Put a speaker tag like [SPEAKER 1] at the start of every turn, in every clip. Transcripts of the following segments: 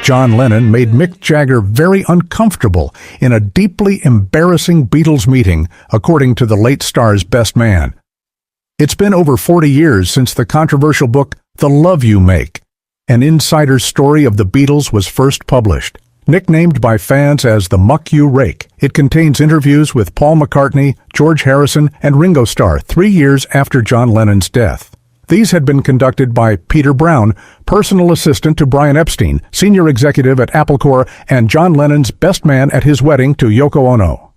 [SPEAKER 1] John Lennon made Mick Jagger very uncomfortable in a deeply embarrassing Beatles meeting, according to the late star's best man. It's been over 40 years since the controversial book The Love You Make, an insider's story of the Beatles, was first published. Nicknamed by fans as the Muck You Rake, it contains interviews with Paul McCartney, George Harrison, and Ringo Starr 3 years after John Lennon's death. These had been conducted by Peter Brown, personal assistant to Brian Epstein, senior executive at Apple Corps, and John Lennon's best man at his wedding to Yoko Ono.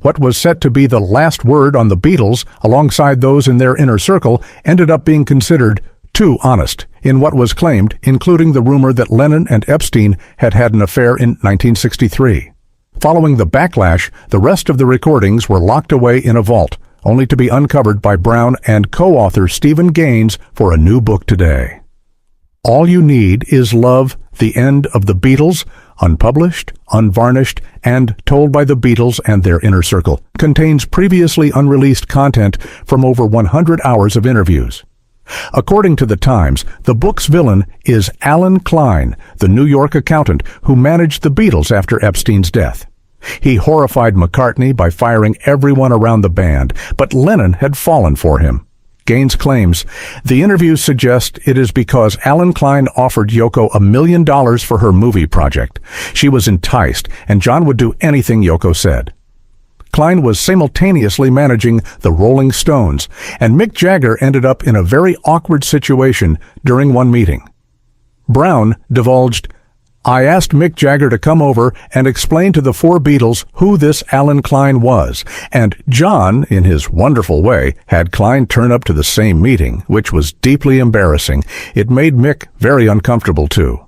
[SPEAKER 1] What was set to be the last word on the Beatles, alongside those in their inner circle, ended up being considered too honest in what was claimed, including the rumor that Lennon and Epstein had had an affair in 1963. Following the backlash, the rest of the recordings were locked away in a vault, only to be uncovered by Brown and co-author Stephen Gaines for a new book today. All You Need Is Love, The End of the Beatles, unpublished, unvarnished, and told by the Beatles and their inner circle, contains previously unreleased content from over 100 hours of interviews. According to the Times, the book's villain is Alan Klein, the New York accountant who managed the Beatles after Epstein's death. He horrified McCartney by firing everyone around the band, but Lennon had fallen for him. Gaines claims, the interviews suggest it is because Alan Klein offered Yoko $1 million for her movie project. She was enticed, and John would do anything Yoko said. Klein was simultaneously managing the Rolling Stones, and Mick Jagger ended up in a very awkward situation during one meeting. Brown divulged, I asked Mick Jagger to come over and explain to the four Beatles who this Alan Klein was, and John, in his wonderful way, had Klein turn up to the same meeting, which was deeply embarrassing. It made Mick very uncomfortable, too.